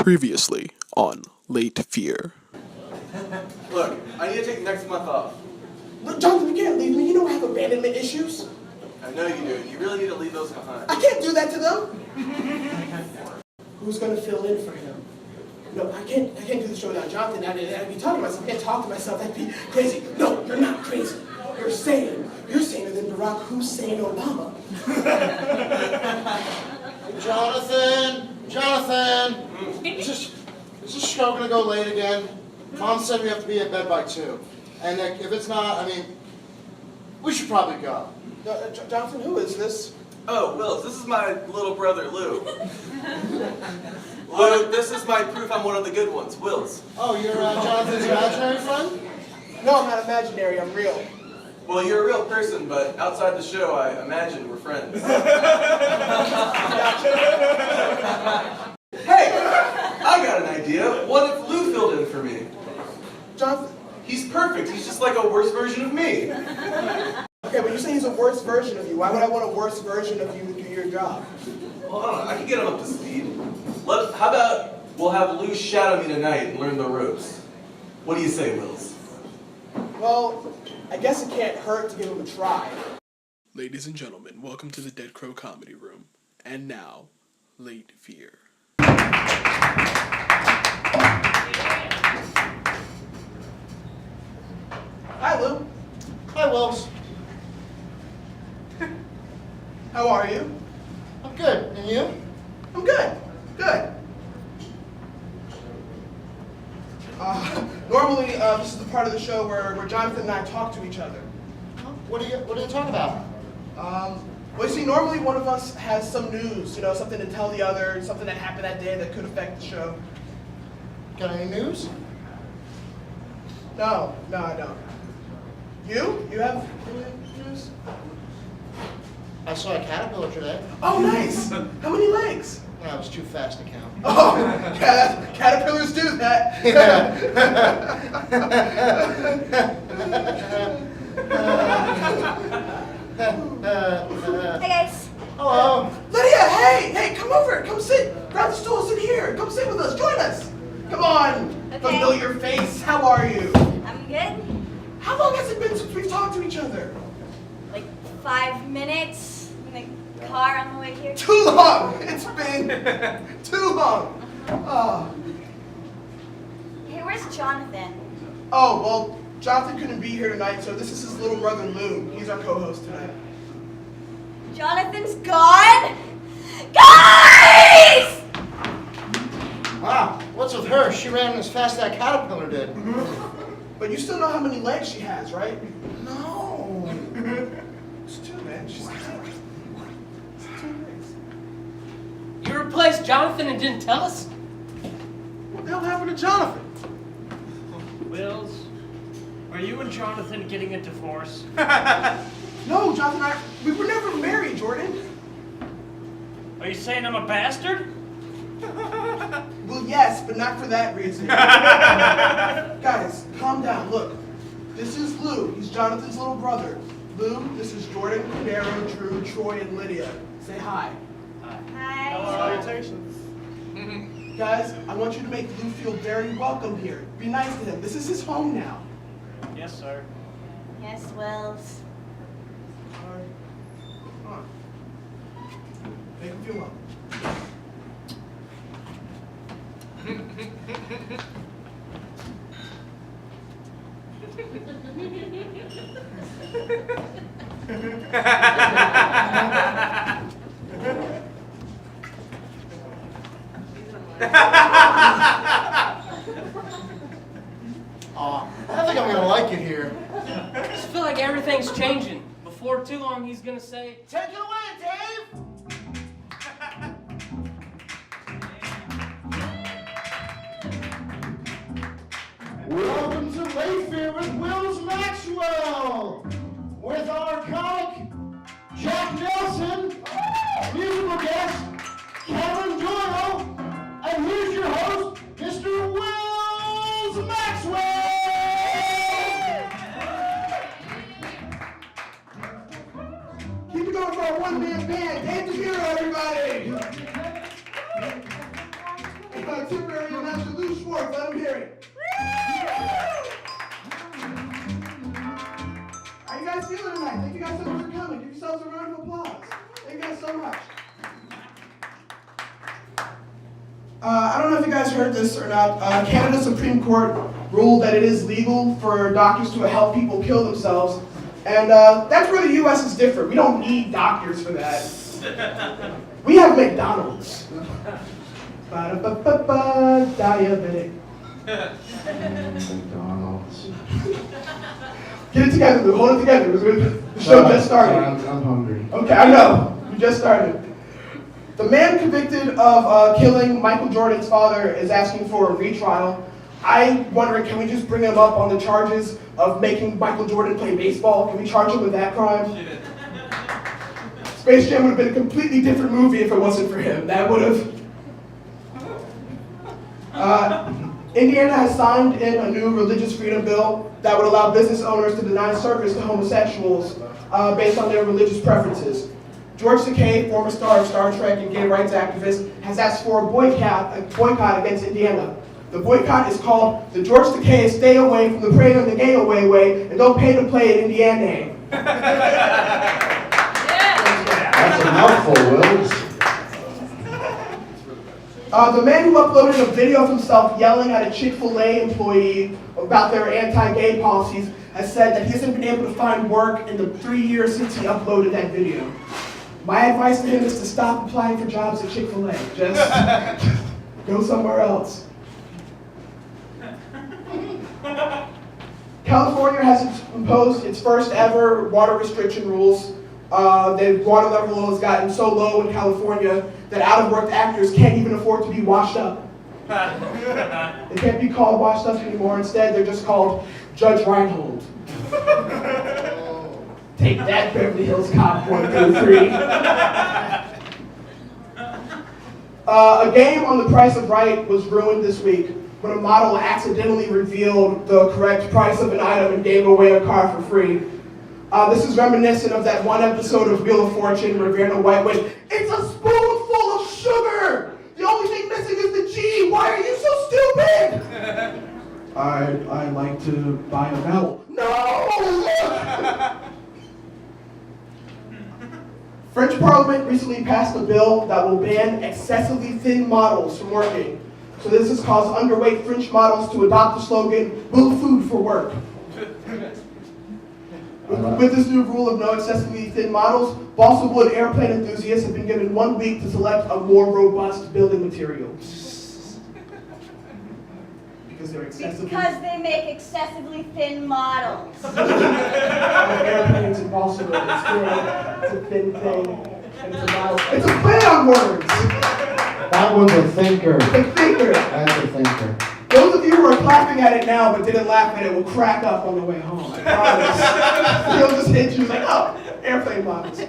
Previously on Late Fear. Look, I need to take next month off. Look, Jonathan, you can't leave me. You know I have abandonment issues. I know you do. You really need to leave those behind. I can't do that to them. Who's going to fill in for him? No, I can't do the show without Jonathan. I'd be talking to myself. I can't talk to myself. That'd be crazy. No, you're not crazy. You're sane. You're saner than Barack Hussein Obama. Jonathan! Is this show gonna go late again? Mom said we have to be in bed by 2. And if it's not, we should probably go. Jonathan, who is this? Oh, Wills, this is my little brother, Lou. Lou, this is my proof I'm one of the good ones, Wills. Oh, you're Jonathan's imaginary friend? No, I'm not imaginary. I'm real. Well, you're a real person, but outside the show, I imagine we're friends. Hey, I got an idea. What if Lou filled in for me? Jonathan? He's perfect. He's just like a worse version of me. Okay, but you say he's a worse version of you. Why would I want a worse version of you to do your job? Well, I don't know. I can get him up to speed. How about we'll have Lou shadow me tonight and learn the ropes? What do you say, Wills? Well, I guess it can't hurt to give him a try. Ladies and gentlemen, welcome to the Dead Crow Comedy Room. And now, Late Fear. Hi, Lou. Hi, Wills. How are you? I'm good. And you? I'm good. Good. Normally, this is the part of the show where Jonathan and I talk to each other. What are you talking about? Well, you see, normally one of us has some news, something to tell the other, something that happened that day that could affect the show. Got any news? No, I don't. You? You have any news? I saw a caterpillar today. Oh, nice. How many legs? No, it was too fast to count. Oh, yeah, caterpillars do that. Hey guys. Hello. Lydia, hey, come over. Come sit. Grab the stool, sit here. Come sit with us. Join us. Come on. Okay. Familiar face. How are you? I'm good. How long has it been since we've talked to each other? Like 5 minutes in the car on the way here. Too long. It's been too long. Oh. Hey, where's Jonathan? Oh, well, Jonathan couldn't be here tonight, so this is his little brother Lou. He's our co-host tonight. Jonathan's gone? Guys! Wow, what's with her? She ran as fast as that caterpillar did. But you still know how many legs she has, right? No. It's two, man. She's it's 2 legs. You replaced Jonathan and didn't tell us? What the hell happened to Jonathan? Wills, are you and Jonathan getting a divorce? No, Jonathan and I, we were never married, Jordan. Are you saying I'm a bastard? Well, yes, but not for that reason. Guys, calm down. Look, this is Lou. He's Jonathan's little brother. Lou, this is Jordan, Darrow, Drew, Troy, and Lydia. Say hi. Hi. Salutations. Guys, I want you to make Lou feel very welcome here. Be nice to him. This is his home now. Yes, sir. Yes, Wills. All right. Come on. Make him feel welcome. I think I'm gonna like it here. I just feel like everything's changing. Before too long, he's gonna say, Take it away, Dave! Welcome to Late Fear with Wills Maxwell! With our comic, Jack Nelson, musical guest, Cameron Doyle, and here's your host, Mr. Wills Maxwell! Keep it going for our one-man band. Dave the Hero, everybody! Temporary Lou Schwartz. Let him hear it. How you guys feeling tonight? Thank you guys so much for coming. Give yourselves a round of applause. Thank you guys so much. I don't know if you guys heard this or not. Canada's Supreme Court ruled that it is legal for doctors to help people kill themselves. And that's where the U.S. is different. We don't need doctors for that. We have McDonald's. Ba-da-ba-ba-ba, diabetic. McDonald's. Get it together, Lou. Hold it together. The show just started. I'm hungry. Okay, I know. We just started. The man convicted of killing Michael Jordan's father is asking for a retrial. I'm wondering, can we just bring him up on the charges of making Michael Jordan play baseball? Can we charge him with that crime? Space Jam would have been a completely different movie if it wasn't for him. That would have... Indiana has signed in a new religious freedom bill that would allow business owners to deny service to homosexuals based on their religious preferences. George Takei, former star of Star Trek and gay rights activist, has asked for a boycott against Indiana. The boycott is called the George Takei Stay Away from the Prey on the Gay Away Way and Don't Pay to Play in Indiana. That's a mouthful, Wills. The man who uploaded a video of himself yelling at a Chick-fil-A employee about their anti-gay policies has said that he hasn't been able to find work in the 3 years since he uploaded that video. My advice to him is to stop applying for jobs at Chick-fil-A. Just go somewhere else. California has imposed its first ever water restriction rules. The water level has gotten so low in California that out-of-work actors can't even afford to be washed up. They can't be called washed up anymore. Instead, they're just called Judge Reinhold. Take that, Beverly Hills Cop 123. A game on The Price of Right was ruined this week when a model accidentally revealed the correct price of an item and gave away a car for free. This is reminiscent of that one episode of Wheel of Fortune where Vanna White went, "It's a spoonful of sugar! The only thing missing is the G! Why are you so stupid?" I like to buy a vowel. No! French Parliament recently passed a bill that will ban excessively thin models from working. So this has caused underweight French models to adopt the slogan, "Will food for work." With this new rule of no excessively thin models, balsa wood airplane enthusiasts have been given 1 week to select a more robust building material. Because they're excessively... Because they make excessively thin models. Airplanes and balsa wood. It's a thin thing. And it's a model. It's a play on words! That one's a thinker. A thinker. That's a thinker. Those of you who are clapping at it now but didn't laugh at it will crack up on the way home. I promise. He'll just hit you like, oh, airplane models.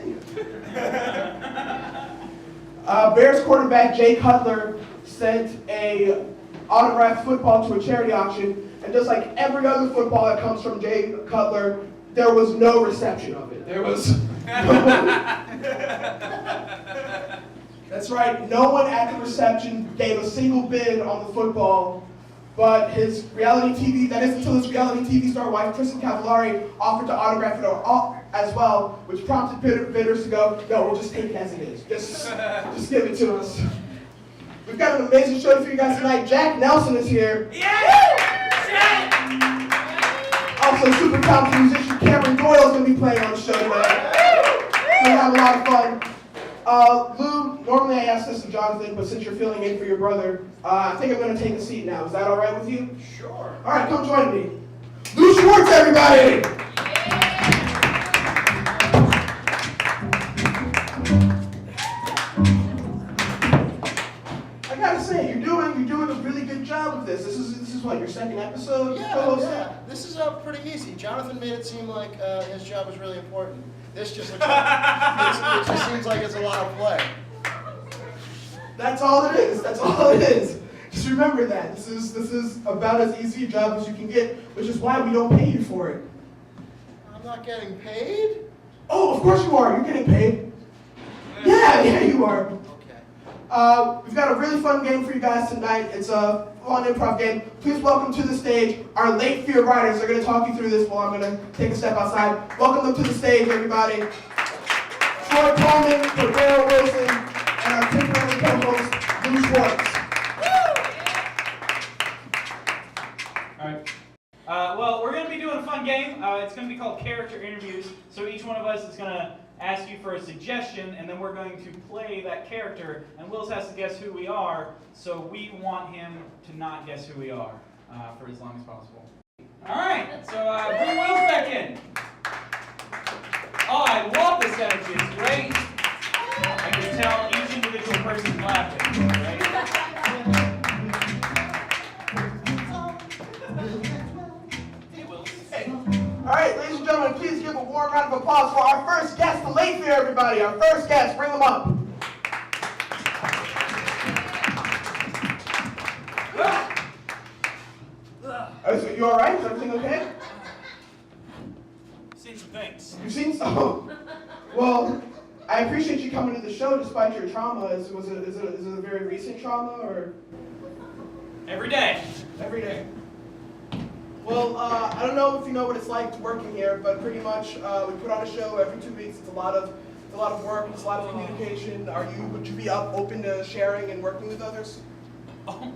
Bears quarterback Jay Cutler sent a autographed football to a charity auction, and just like every other football that comes from Jay Cutler, there was no reception of it. There was That's right, no one at the reception gave a single bid on the football, but his reality TV, that is until his reality TV star wife, Kristen Cavallari, offered to autograph it as well, which prompted bidders to go, no, we'll just take it as it is. Just give it to us. We've got an amazing show for you guys tonight. Jack Nelson is here. Also, super talented musician Cameron Doyle is going to be playing on the show tonight. We're going to have a lot of fun. Lou, normally I ask this to Jonathan, but since you're filling in for your brother, I think I'm going to take a seat now. Is that all right with you? Sure. All right, come join me. Lou Schwartz, everybody! I gotta say, you're doing a really good job of this. This is what, your second episode? Yeah. This is pretty easy. Jonathan made it seem like his job was really important. This just looks like, it just seems like it's a lot of play. That's all it is. That's all it is. Just remember that. This is about as easy a job as you can get, which is why we don't pay you for it. I'm not getting paid? Oh, of course you are. You're getting paid. Yeah, you are. Okay. We've got a really fun game for you guys tonight. It's a fun improv game. Please welcome to the stage our late fear riders. They're going to talk you through this while I'm going to take a step outside. Welcome them to the stage, everybody. Troy Coleman, Cordero Wilson, and our temporary co-host, Lou Schwartz. All right. Well, we're going to be doing a fun game. It's going to be called Character Interviews. So each one of us is going to ask you for a suggestion, and then we're going to play that character. And Wills has to guess who we are, so we want him to not guess who we are for as long as possible. All right. So bring Wills back in. Oh, I love this energy. It's great. I can tell each individual person's laughing. Right? All right, ladies and gentlemen, please give a warm round of applause for our first guest, the late fear, everybody. Our first guest, bring them up. So you all right? Is everything okay? Seen some things. You've seen some. Well, I appreciate you coming to the show despite your trauma. Is it a very recent trauma or? Every day. Every day. Well, I don't know if you know what it's like working here, but pretty much we put on a show every 2 weeks. It's a lot of work. It's a lot of communication. Would you be open to sharing and working with others?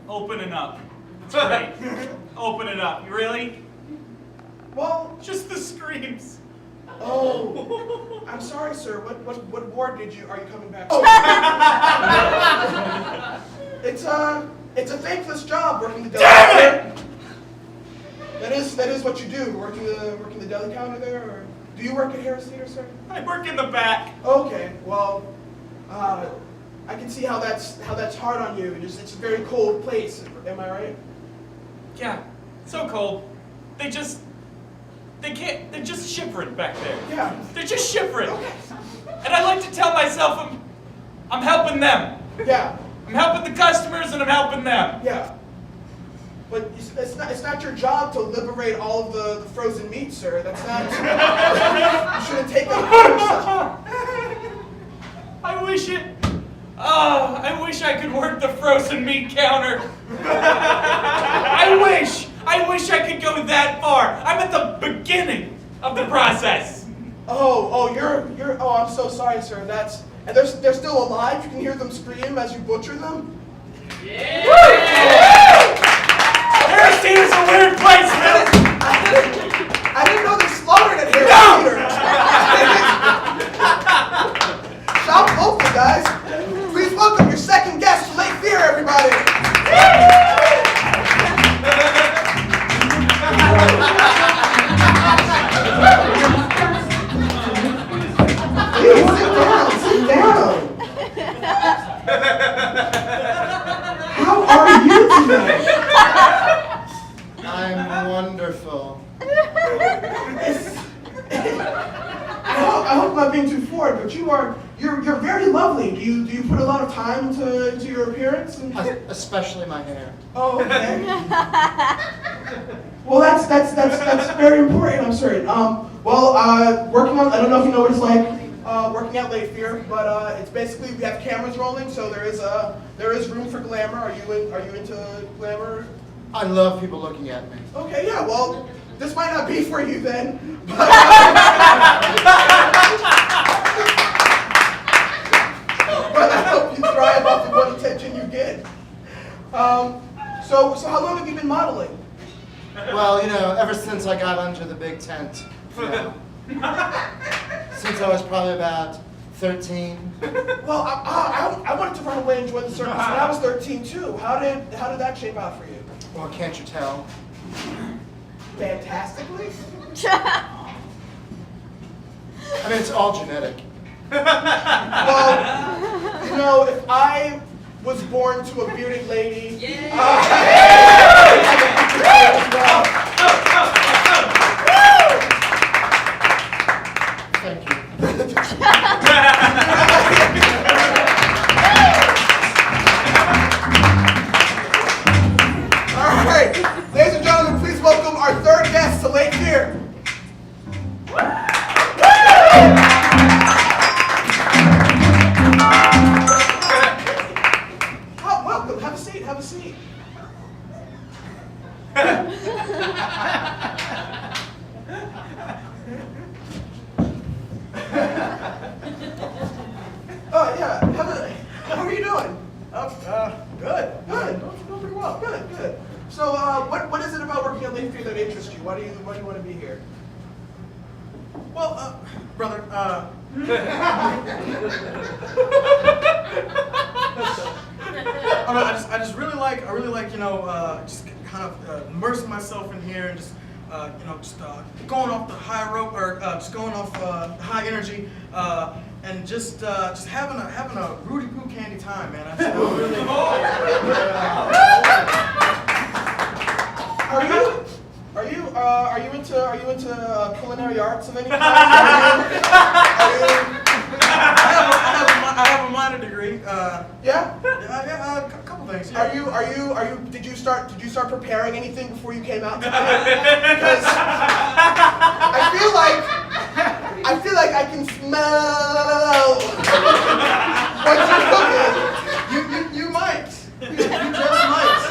Opening up. It's great. Opening up. You really? Well, Just the screams. oh, I'm sorry, sir. What ward are you coming back to? It's a thankless job working the deli. Damn it! That is what you do, working the deli counter there, or do you work at Harris Theater, sir? I work in the back. Okay, well, I can see how that's hard on you. It's a very cold place. Am I right? Yeah. So cold. They're just shivering back there. Yeah. They're just shivering. Okay. And I like to tell myself I'm helping them. Yeah. I'm helping the customers and I'm helping them. Yeah. But it's not your job to liberate all of the frozen meat, sir. That's not. You shouldn't take that upon yourself. I wish I could work the frozen meat counter. I wish I could go that far. I'm at the beginning of the process. You're. Oh, I'm so sorry, sir. And they're still alive. You can hear them scream as you butcher them. Yeah! Harris Theater's a weird place, Will. I didn't know they slaughtered at Harris Theater. Shop local, guys. Please welcome your second guest to Late Fear, everybody. Please sit down. How are you tonight? I'm wonderful. I hope I'm not being too forward, but you're very lovely. Do you put a lot of time into your appearance? Especially my hair. Oh, okay. Well, that's very important. I'm sorry. Working on. I don't know if you know what it's like working at Late Fear, but it's basically we have cameras rolling, so there is room for glamour. Are you into glamour? I love people looking at me. Okay, yeah. Well, this might not be for you then. But, but I hope you thrive off of what attention you get. So how long have you been modeling? Well, ever since I got under the big tent. Since I was probably about 13. Well, I wanted to run away and join the circus when I was 13 too. How did that shape out for you? Well, can't you tell? Fantastically. I mean, it's all genetic. Well, if I was born to a bearded lady, Thank you. All right, ladies and gentlemen, please welcome our third guest to Late Fear. that interest you? Why do you want to be here? Well, brother, I just really like, just kind of immersing myself in here and just, just going off the high rope or just going off high energy and just having a Rudy Poo candy time, man. I really. Are you into culinary arts of any kind? I have a minor degree. Yeah. A couple things. Yeah. Did you start preparing anything before you came out tonight? Because I feel like I can smell what you're cooking. You might. You just might.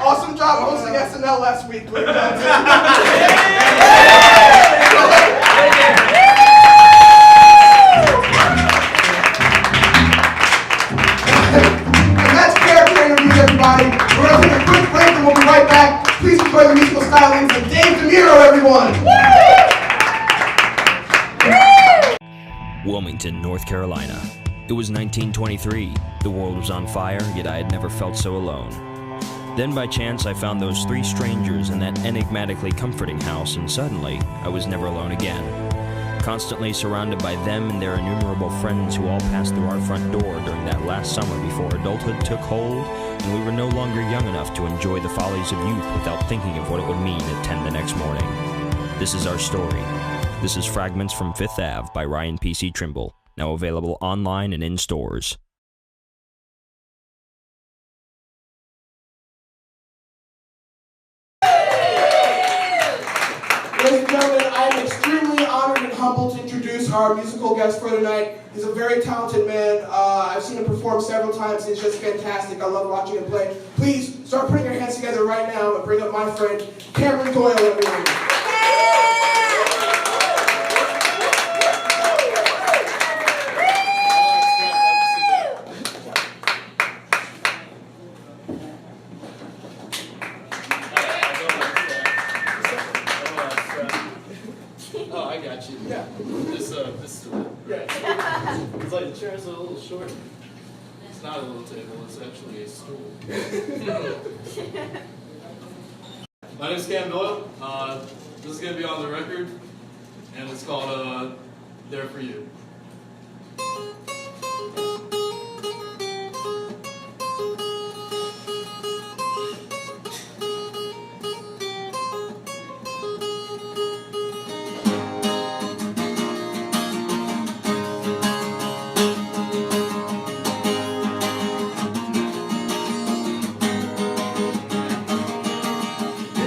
Awesome job hosting SNL last week, Glenn Johnson. And that's character interviews, everybody. We're going to take a quick break and we'll be right back. Please enjoy the musical stylings of Dave DeMiro, everyone. Wilmington, North Carolina. It was 1923. The world was on fire, yet I had never felt so alone. Then by chance I found those three strangers in that enigmatically comforting house, and suddenly I was never alone again. Constantly surrounded by them and their innumerable friends who all passed through our front door during that last summer before adulthood took hold and we were no longer young enough to enjoy the follies of youth without thinking of what it would mean at 10 the next morning. This is our story. This is Fragments from Fifth Ave by Ryan P.C. Trimble, now available online and in stores. Ladies and gentlemen, I am extremely honored and humbled to introduce our musical guest for tonight. He's a very talented man. I've seen him perform several times. He's just fantastic. I love watching him play. Please start putting your hands together right now and bring up my friend, Cameron Doyle, everyone. It's like the chair's a little short. It's not a little table, it's actually a stool. My name's Cam Doyle. This is going to be on the record, and it's called There For You.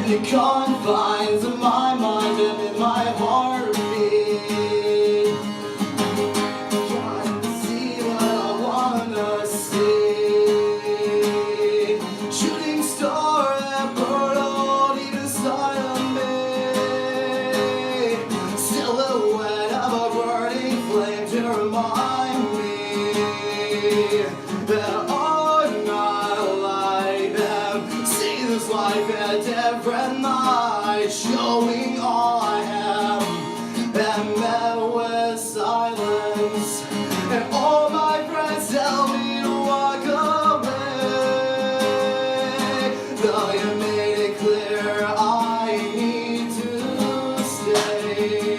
The confines of my mind and in my heartbeat, trying to see what I wanna see. Shooting star that burn on either side of me, silhouette of a burning flame to remind me that I'm not like them. See this life at different night, showing all I have, and met with silence. And all my friends tell me to walk away, though you made it clear I need to stay.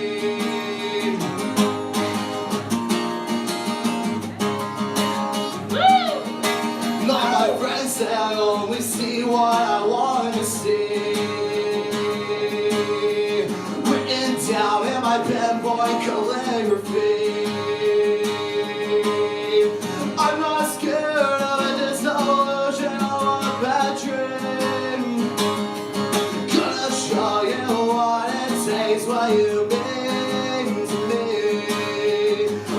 Now my friends say I only see what I want to see. Written down in my penboy calligraphy. I'm not scared of a dissolution or a bad dream. Gonna show you what it takes, what you mean to me.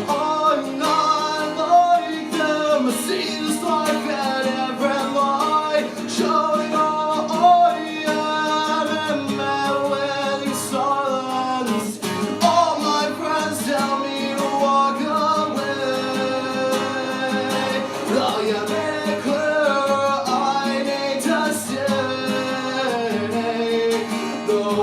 I'm not like them. I see this life at every light, showing all I am and met with your silence. All my friends tell me to walk away, though you made it clear I need to stay. Though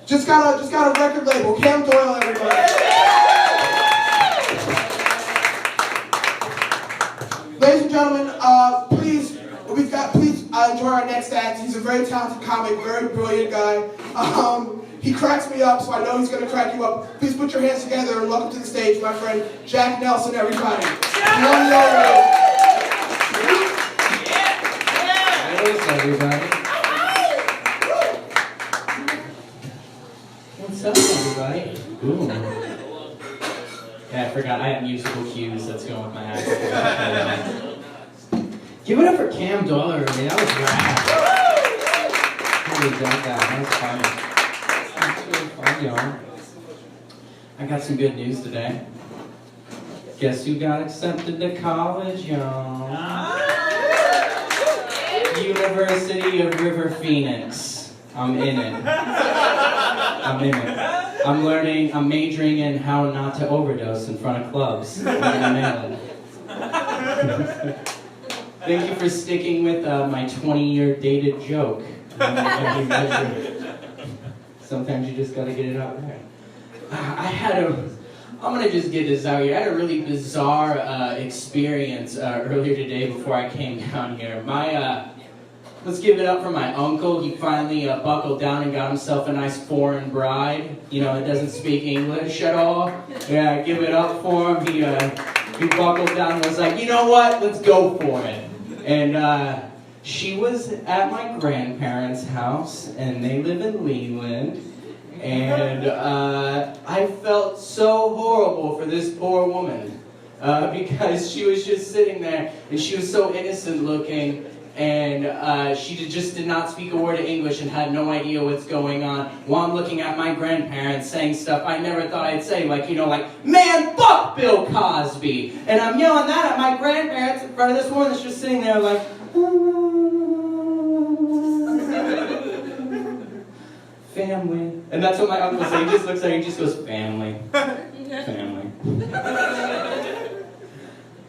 Just got a record label. Cam Doyle, everybody. Ladies and gentlemen, please enjoy our next act. He's a very talented comic, very brilliant guy. He cracks me up, so I know he's going to crack you up. Please put your hands together and welcome to the stage my friend Jack Nelson, everybody. Thanks, everybody. What's up, everybody? Ooh. Yeah, I forgot. I have musical cues that's going with my act. Give it up for Cam Doyle, everybody. That was rad. Holy done that. That was fun. That's really fun, y'all. I got some good news today. Guess who got accepted to college, y'all? University of River Phoenix. I'm in it. I'm majoring in how not to overdose in front of clubs. I'm gonna nail it. Thank you for sticking with my 20-year dated joke. Sometimes you just gotta get it out there. I'm gonna just get this out here. I had a really bizarre experience earlier today before I came down here. Let's give it up for my uncle. He finally buckled down and got himself a nice foreign bride. You know, it doesn't speak English at all. Yeah, give it up for him. He buckled down and was like, you know what? Let's go for it. And she was at my grandparents' house, and they live in Leland. And I felt so horrible for this poor woman because she was just sitting there, and she was so innocent looking. And she just did not speak a word of English and had no idea what's going on. While I'm looking at my grandparents saying stuff I never thought I'd say, like, man, fuck Bill Cosby. And I'm yelling that at my grandparents in front of this woman that's just sitting there like, family. And that's what my uncle said. He just looks at her, he just goes, family. Family.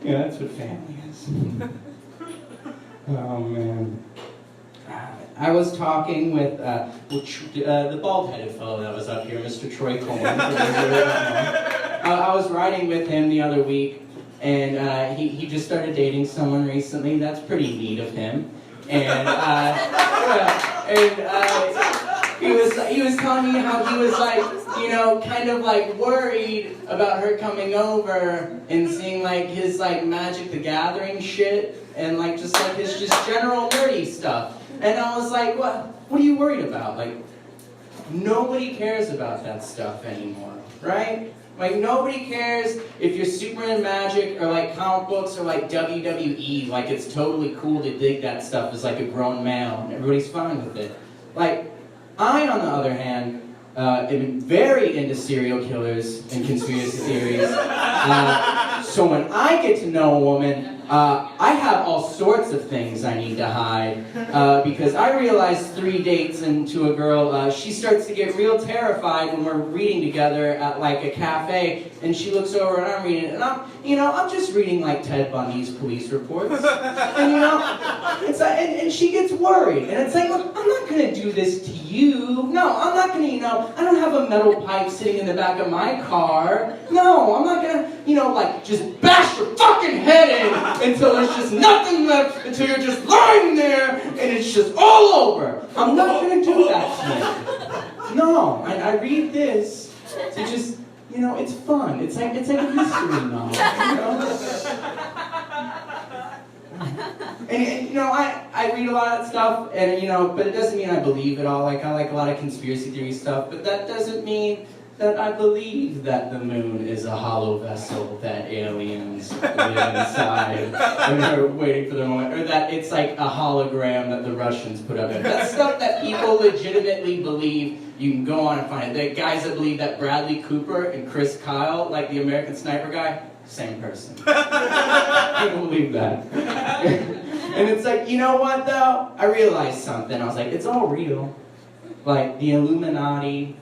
Yeah, that's what family is. Oh, man. I was talking with the bald-headed fellow that was up here, Mr. Troy Coleman. I was riding with him the other week, and he just started dating someone recently. That's pretty neat of him. And he was telling me how he was kind of worried about her coming over and seeing his Magic the Gathering shit and his general nerdy stuff. And I was like, what are you worried about? Nobody cares about that stuff anymore, right? Nobody cares if you're super into Magic or comic books or WWE. It's totally cool to dig that stuff as a grown male and everybody's fine with it. I, on the other hand, am very into serial killers and conspiracy theories. So when I get to know a woman, I have all sorts of things I need to hide. Because I realized 3 dates into a girl, she starts to get real terrified when we're reading together at a cafe, and she looks over and I'm reading, and I'm just reading Ted Bundy's police reports. And it's and she gets worried, and it's look, I'm not gonna do this to you. No, I'm not gonna, I don't have a metal pipe sitting in the back of my car. No, I'm not gonna, just bash your fucking head in until there's just nothing left, until you're just lying there and it's just all over. I'm not gonna do that to you. No, I read this to just, it's fun. It's like a history novel, And I read a lot of that stuff, and but it doesn't mean I believe it all. I like a lot of conspiracy theory stuff, but that doesn't mean that I believe that the moon is a hollow vessel that aliens live inside and are waiting for their moment, or that it's a hologram that the Russians put up. That's stuff that people legitimately believe. You can go on and find it. The guys that believe that Bradley Cooper and Chris Kyle, the American Sniper guy, same person. People believe that. And it's you know what though? I realized something. I was it's all real. The Illuminati,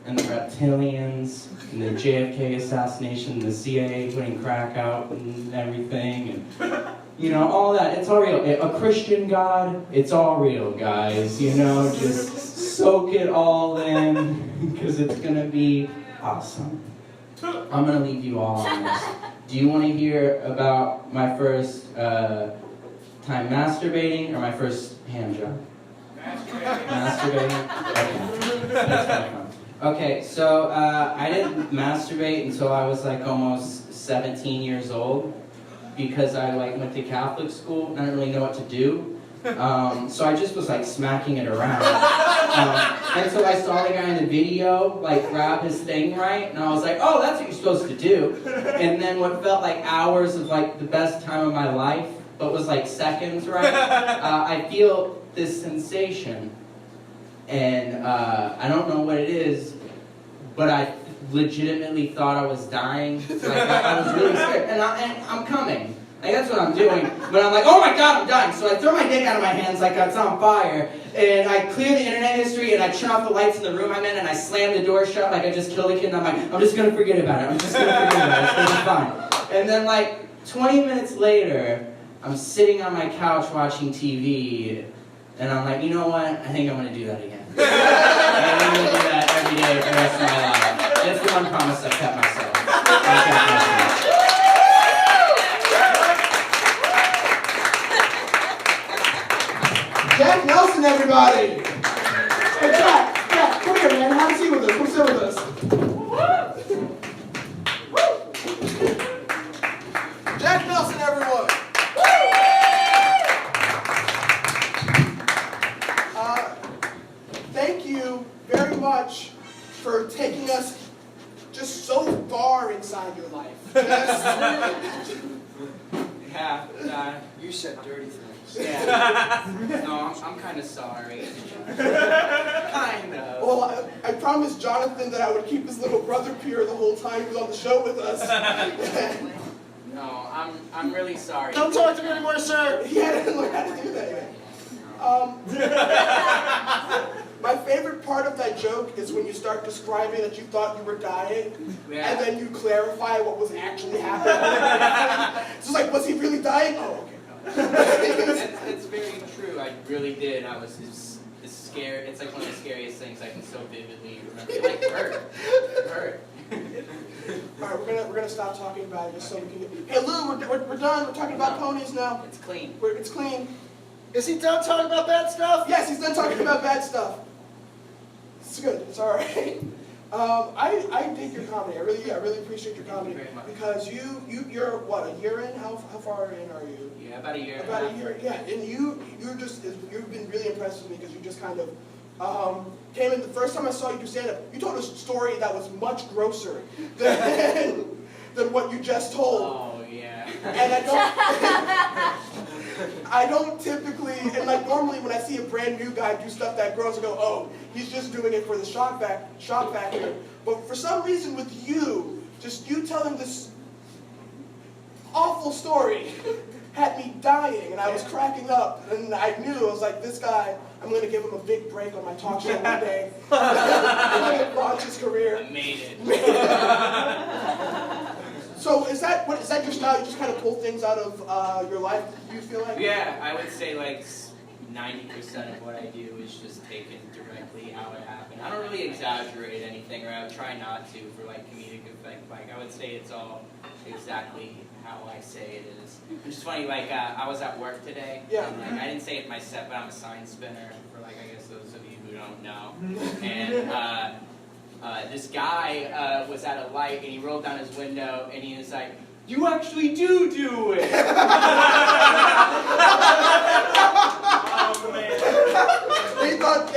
and the reptilians, and the JFK assassination, the CIA putting crack out and everything, and all that, it's all real. A Christian God, it's all real, guys, just soak it all in. because it's gonna be awesome. I'm gonna leave you all on this. Do you want to hear about my first time masturbating or my first hand job? Masturbating? Okay. That's kind of fun. Okay, so I didn't masturbate until I was like almost 17 years old because I like went to Catholic school and I didn't really know what to do. So I just was like smacking it around. Until I saw the guy in the video like grab his thing right, and I was like, oh, that's what you're supposed to do. And then what felt like hours of like the best time of my life, but was like seconds, right? I feel this sensation, and I don't know what it is, but I legitimately thought I was dying. Like I was really scared, and I'm coming. Like that's what I'm doing, but I'm like, oh my god, I'm dying. So I throw my dick out of my hands like it's on fire, and I clear the internet history, and I turn off the lights in the room I'm in, and I slam the door shut like I just killed a kid, and I'm like, I'm just gonna forget about it. I'm just gonna forget about it. It's gonna be fine. And then like 20 minutes later, I'm sitting on my couch watching TV, and I'm like, you know what? I think I'm gonna do that again. I think I'm gonna do that every day for the rest of my life. That's the one promise I've kept myself. Jack Nelson, everybody! Hey, Jack, come here, man. Have a seat with us. Come sit with us. Jack Nelson, everyone! Thank you very much for taking us just so far inside your life. Yeah, You said dirty things. yeah. No, I'm kind of sorry. Kind of. Well, I promised Jonathan that I would keep his little brother pure the whole time he was on the show with us. No, I'm really sorry. Don't talk to me anymore, sir. He hadn't learned how to do that yet. My favorite part of that joke is when you start describing that you thought you were dying, Yeah. and then you clarify what was actually happening. It's like, was he really dying? Oh, okay. That's very true. I really did. I was just scared. It's like one of the scariest things I can so vividly remember. It like hurt. It hurt. All right, we're gonna stop talking about it just so we can get. Hey, Lou, we're done. We're talking about ponies now. It's clean. It's clean. Is he done talking about bad stuff? Yes, he's done talking about bad stuff. It's good. It's all right. I dig your comedy. I really appreciate your comedy. Thank you very much. Because you're what, a year in? How far in are you? Yeah, about a year. About a year. Yeah, and you've been really impressed with me because you just kind of came in. The first time I saw you do stand up, you told a story that was much grosser than what you just told. Oh yeah. And I don't typically, and like normally when I see a brand new guy do stuff that gross, I go, oh, he's just doing it for the shock factor. But for some reason with you, just you telling this awful story had me dying, and I was cracking up, and I knew, I was like, this guy, I'm going to give him a big break on my talk show one day. I'm going to launch his career. I made it. So is that your style? You just kind of pull things out of your life, do you feel like? Yeah, I would say like 90% of what I do is just taken directly how it happened. I don't really exaggerate anything, or I would try not to for like comedic effect. Like I would say it's all exactly how I say it is. Which is funny, like I was at work today, yeah. and like I didn't say it in my set, but I'm a sign spinner for like I guess those of you who don't know. And this guy was at a light, and he rolled down his window, and he was like, "You actually do it." Oh man. They thought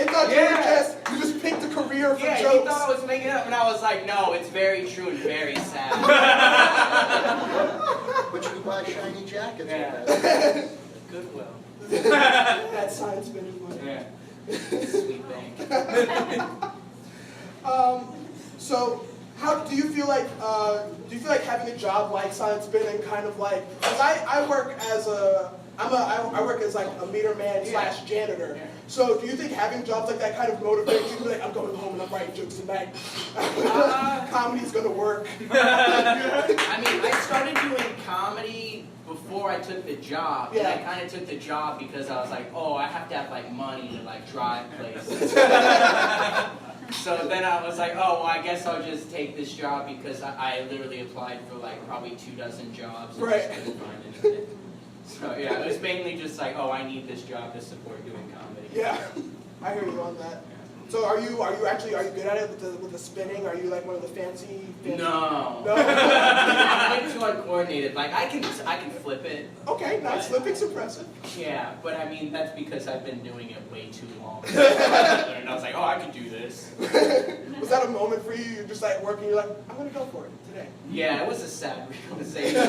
you just picked a career for jokes. Yeah, he thought I was making it up, and I was like, no, it's very true and very sad. But you can buy shiny jackets. Yeah. Goodwill. That sign spinning money. Yeah. Sweet bank. So, how do you feel like having a job like sign spinning, kind of like? Because I work as I work as like a meter man / janitor. Yeah. So do you think having jobs like that kind of motivates you to be like, I'm going home and I'm writing jokes tonight. Comedy's gonna work. I mean, I started doing comedy before I took the job. Yeah. And I kind of took the job because I was like, oh, I have to have like money to like drive places. So then I was like, oh, well, I guess I'll just take this job because I literally applied for like probably 24 jobs. And Right. just couldn't find anything. So yeah, it was mainly just like, oh, I need this job to support doing comedy. Yeah, I hear you on that. So are you good at it with the spinning? Are you like one of the fancy? No. No. I'm too uncoordinated. Like I can flip it. Okay, nice. Flipping's impressive. Yeah, but I mean that's because I've been doing it way too long. And I was like, oh, I can do this. Was that a moment for you? You're just like working. You're like, I'm gonna go for it today. Yeah, it was a sad realization.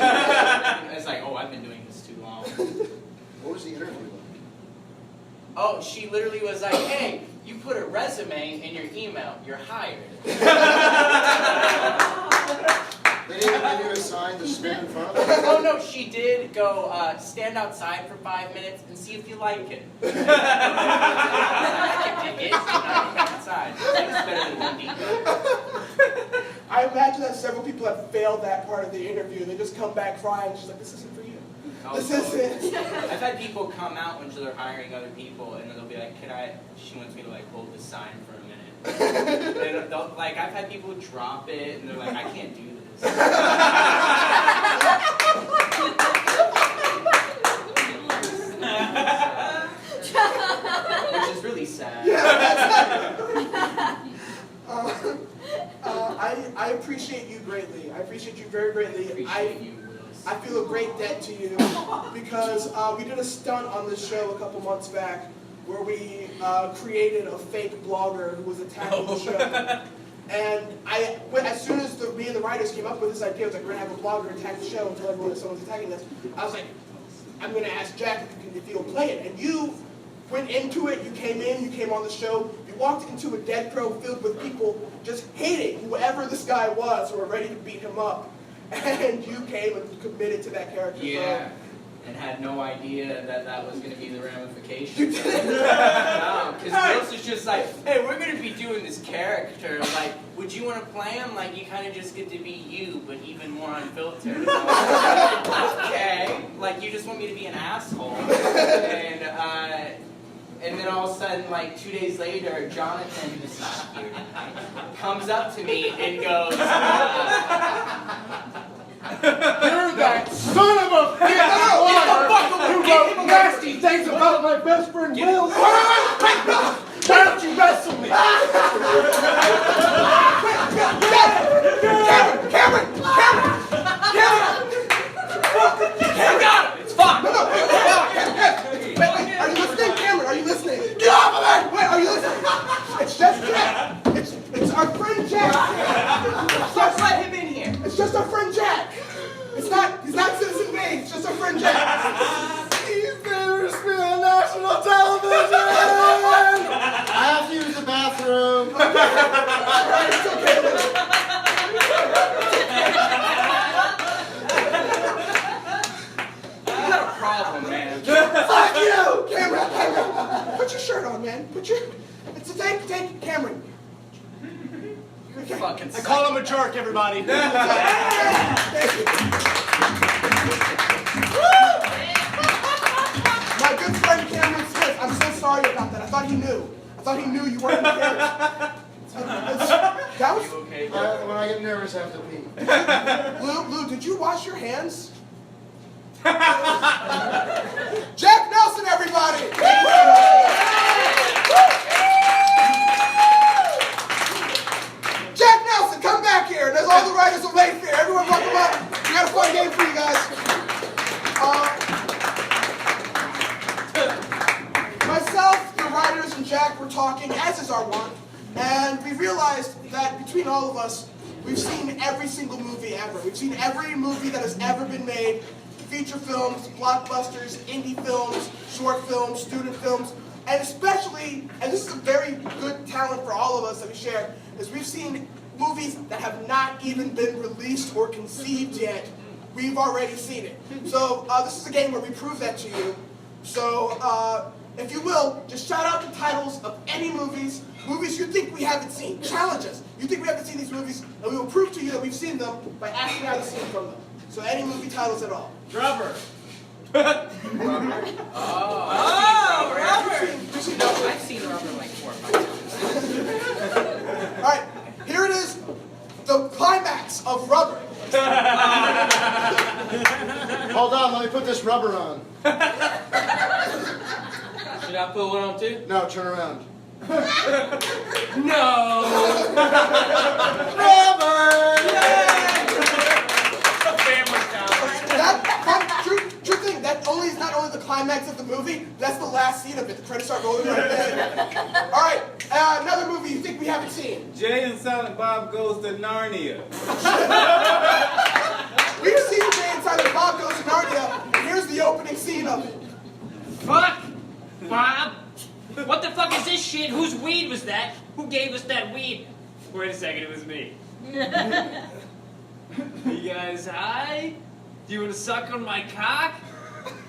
It's like, oh, I've been doing this too long. What was the interview like? Oh, she literally was like, hey, you put a resume in your email, you're hired. They didn't give you a sign to spin in front of them? Oh no, she did go stand outside for 5 minutes and see if you like it. I can dig it, and I can outside. It's better than one deep. I imagine that several people have failed that part of the interview. They just come back crying. She's like, this isn't for you. Oh, This isn't. I've had people come out when they're hiring other people, and then they'll be like, she wants me to like hold the sign for a minute. And they'll, like, I've had people drop it, and they're like, I can't do this. Which is really sad. I appreciate you greatly. I appreciate you very greatly. I feel a great debt to you because we did a stunt on this show a couple months back where we created a fake blogger who was attacking the show. And as soon as me and the writers came up with this idea, I was like, we're going to have a blogger attack the show and tell everyone that someone's attacking us. I was like, I'm going to ask Jack if he'll play it. And you went into it, you came on the show, you walked into a dead crow filled with people just hating whoever this guy was who were ready to beat him up. And you came and committed to that character. Yeah, and had no idea that that was going to be the ramifications. No, because Wills is just like, hey, we're going to be doing this character. Like, would you want to play him? Like, you kind of just get to be you, but even more unfiltered. Okay, like, you just want me to be an asshole. And then all of a sudden, like 2 days later, Jonathan comes up to me and goes, You're that son of a bitch! You wrote nasty things about my best friend Will! Why don't you wrestle me? Cameron! you got him, it's fine. Are you listening, Cameron? Are you listening? Get off of me! Wait, are you listening? It's just Jack. It's our friend Jack. Just let him in here. It's just our friend Jack. He's not Citizen Bane. It's just our friend Jack. He's never been on national television! I have to use the bathroom. Alright, it's okay. You got a problem, man. Fuck you! Cameron! Put your shirt on, man. Take Cameron. You're fucking I call him a jerk, everybody. My good friend Cameron Smith, I'm so sorry about that. I thought he knew you weren't in the character. That was... You okay, When I get nervous, I have to pee. Lou, did you wash your hands? Jack Nelson, everybody! Jack Nelson, come back here. There's all the writers of Late Fair. Everyone welcome up. We got a fun game for you guys. Myself, the writers, and Jack were talking, as is our wont, and we realized that between all of us, we've seen every single movie ever. We've seen every movie that has ever been made. Feature films, blockbusters, indie films, short films, student films, and especially, and this is a very good talent for all of us that we share, is we've seen movies that have not even been released or conceived yet. We've already seen it. So this is a game where we prove that to you. So if you will, just shout out the titles of any movies you think we haven't seen. Challenge us. You think we haven't seen these movies, and we will prove to you that we've seen them by asking out a scene from them. So any movie titles at all. Rubber. Rubber. You've seen Rubber. I've seen Rubber like 4 or 5 times. All right, here it is, the climax of Rubber. Hold on, let me put this rubber on. Should I put one on too? No, turn around. No! True thing, that is not only the climax of the movie, that's the last scene of it. The credits start rolling right there. All right, another movie you think we haven't seen. Jay and Silent Bob Goes to Narnia. We've seen Jay and Silent Bob Goes to Narnia, and here's the opening scene of it. Fuck! Bob! What the fuck is this shit? Whose weed was that? Who gave us that weed? Wait a second, it was me. You guys high? Do you want to suck on my cock?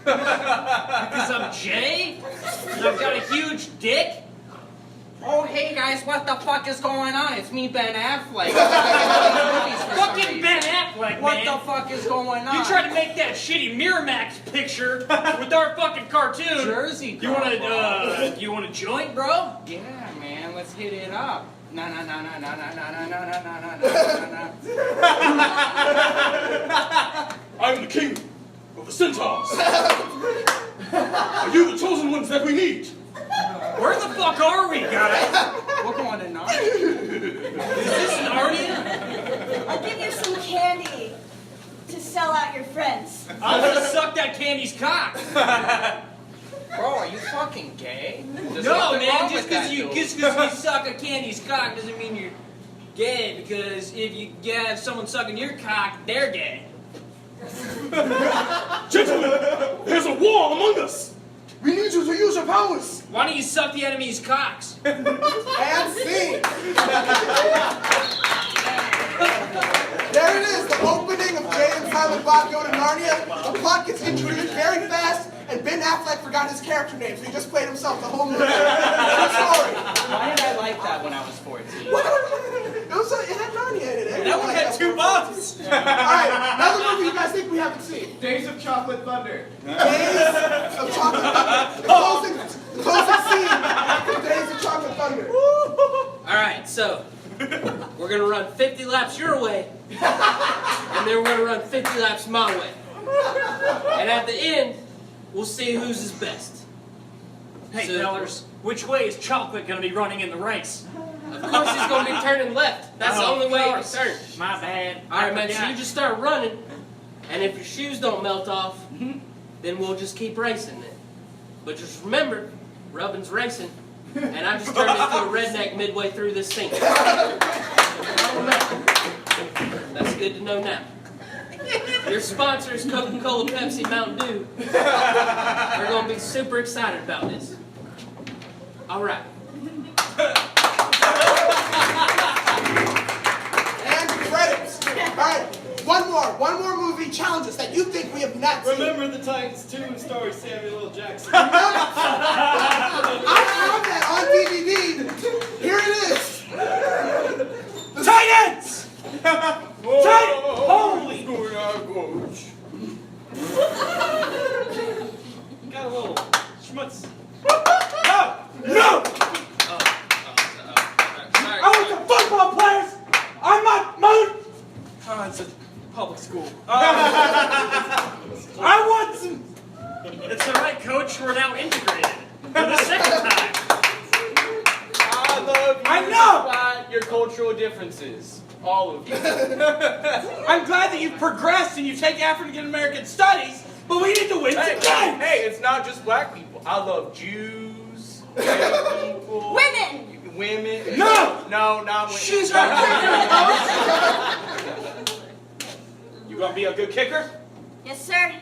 Because I'm Jay? And I've got a huge dick? Oh, hey guys, what the fuck is going on? It's me, Ben Affleck. Fucking Ben Affleck, What man. the fuck is going on? You tried to make that shitty Miramax picture with our fucking cartoon. Jersey You want to, you want a joint, bro? Yeah, man, let's hit it up. No. I'm the king of the centaurs. Are you the chosen ones that we need? Where the fuck are we, guys? We're going to Narnia. Is this Narnia? I'll give you some candy to sell out your friends. I'm gonna suck that candy's cock. Bro, are you fucking gay? No, man, just because you suck a candy's cock doesn't mean you're gay, because if you have someone sucking your cock, they're gay. Gentlemen, there's a war among us. We need you to use your powers. Why don't you suck the enemy's cocks? And scene. There it is, the opening of Jay and Silent Bob Go to Narnia. The plot gets introduced very fast, and Ben Affleck forgot his character name, so he just played himself the whole movie. I'm sorry. Why did I like that when I was 14? It had Narnia in it. That one had 2 bucks. All right, another movie you guys think we haven't seen. Days of Chocolate Thunder. Days of Chocolate Thunder. The closing scene from Days of Chocolate Thunder. Alright, so we're gonna run 50 laps your way, and then we're gonna run 50 laps my way. And at the end, we'll see whose is best. Hey, fellers, which way is Chocolate gonna be running in the race? Of course he's gonna be turning left. That's the only way he can turn. My bad. Alright, man, so you just start running, and if your shoes don't melt off, then we'll just keep racing then. But just remember, rubbing's racing, and I just turned into a redneck midway through this scene. That's good to know now. Your sponsors, Coca-Cola, Pepsi, Mountain Dew, are going to be super excited about this. All right. And credits. All right, one more movie challenges that you think we have not seen. Remember the Titans 2 starring Samuel L. Jackson. I have that on DVD. Here it is. Titans! Holy! Got a little schmutz. No! I want the football players on my moon. Oh, it's a public school. I want some. It's all right, Coach. We're now integrated for the second time. I love you. I know! Despite your cultural differences. All of you. I'm glad that you've progressed and you take African American studies, but we need to win today. Hey, it's not just black people. I love Jews, people, women. No! No, not women. She's our You gonna be a good kicker? Yes, sir.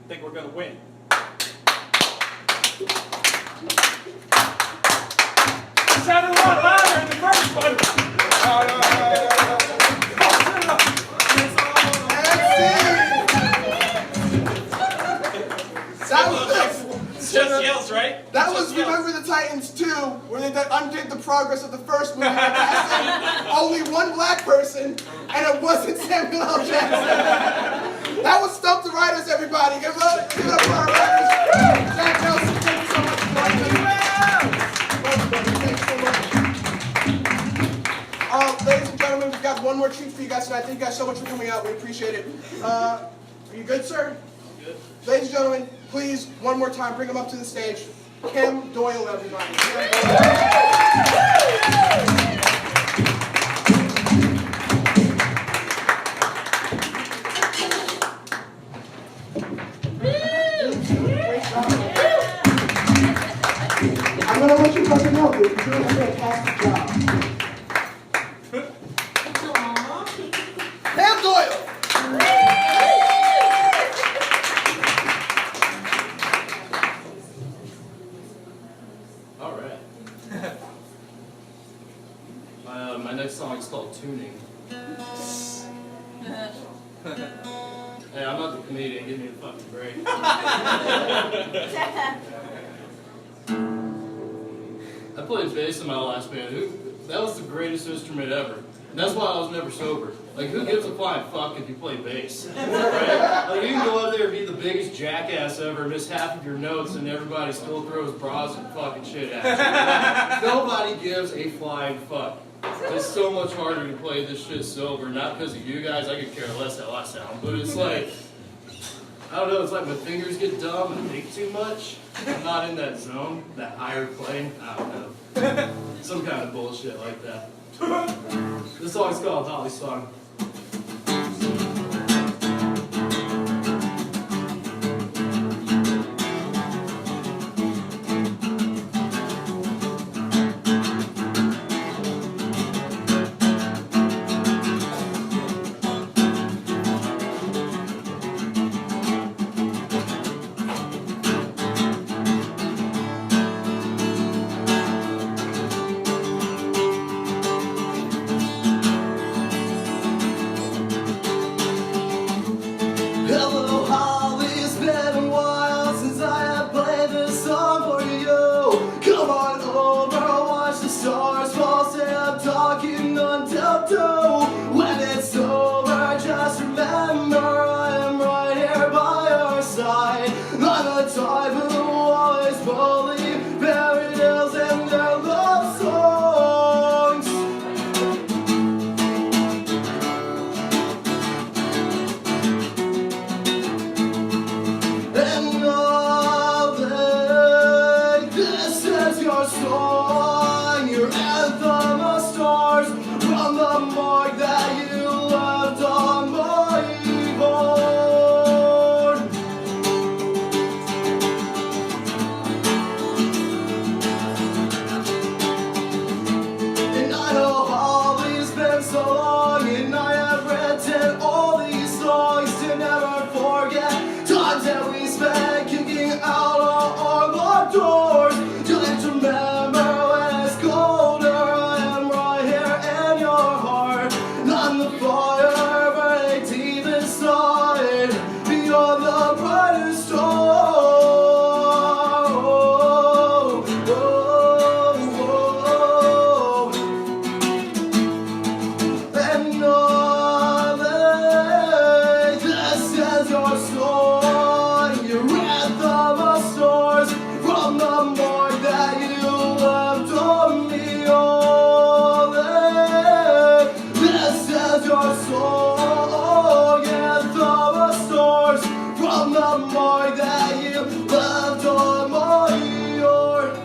Think we're gonna win. It sounded a lot louder in the first one. Just yells, right? That was Remember the Titans 2, where they undid the progress of the first movie by casting only one black person, and it wasn't Samuel L. Jackson. That was Stump the Writers, everybody. Give it up for our writers. Jack Nelson, thank you so much for watching. Thank you so much. got one more treat for you guys tonight. Thank you guys so much for coming out. We appreciate it. Are you good, sir? Good. Ladies and gentlemen, please, one more time, bring him up to the stage. Kim Doyle, everybody. I'm going to let you fucking know, dude. You're doing a fantastic job. Kim Doyle! All right. My next song is called Tuning. Hey, I'm not the comedian. Give me a fucking break. I played bass in my last band. That was the greatest instrument ever. And that's why I was never sober. Like, who gives a flying fuck if you play bass? Right? Like, you can go out there and be the biggest jackass ever, miss half of your notes, and everybody still throws bras and fucking shit at you. Nobody gives a flying fuck. It's so much harder to play this shit sober, not because of you guys. I could care less how I sound, but it's like, I don't know, it's like my fingers get dumb and think too much. I'm not in that zone, that higher plane. I don't know. Some kind of bullshit like that. This song's called Holly's Song. Hello, Holly, it's been a while since I have played this song for you. Come on over, watch the stars fall, say I'm talking until 2. When it's over, just remember I am right here by your side. I'm the type who always believe fairy tales and their love songs. And all day, this is your song, your anthem of stars from the mark that you left on my board. And I know Holly's been so long, and I have written all these songs to never forget times that we spent kicking out all our locked doors. Just remember when it's colder, I am right here in your heart. Not the fire burning deep inside, beyond the brightest star. And all day, this is your song, your anthem of stars from the mark that you left on me. All day, this is your song, anthem of stars from the mark that you left on my heart.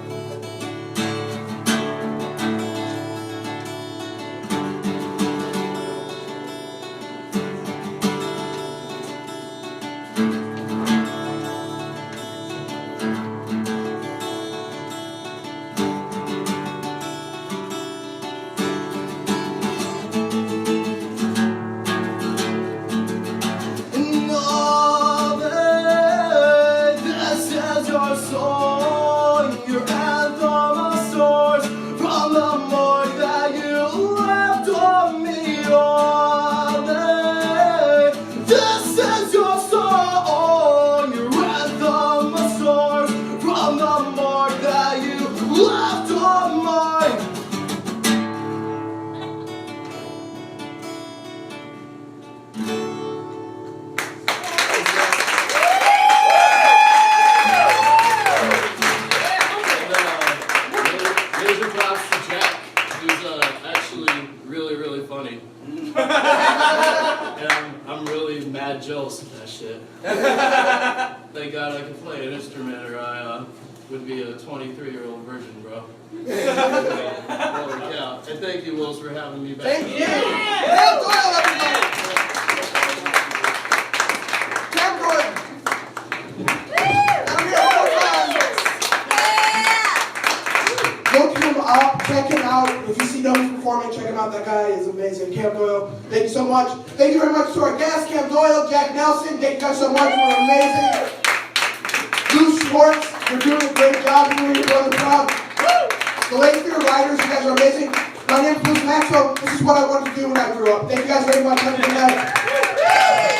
And all day, this is your song, your anthem of stars from the mark that you left on me. All day, this is your song, your anthem of stars from the mark that you left on mine. Major props to Jack, who's actually really, really funny. And I'm really mad jealous of that shit. Thank God I can play an instrument or I would be a 23-year-old virgin, bro. Holy cow. And thank you, Wills, for having me back. Thank you. Cam Doyle, everybody. Cam Doyle. Look him up, check him out. If you see him performing, check him out. That guy is amazing. Cam Doyle, thank you so much. Thank you very much to our guests, Cam Doyle, Jack Nelson. Thank you guys so much. You're amazing. Lou Schwartz, you're doing a great job. You're doing your brother proud. The Lake Fear Riders, you guys are amazing. My name is Maxwell. This is what I wanted to do when I grew up. Thank you guys very much. Have a good night.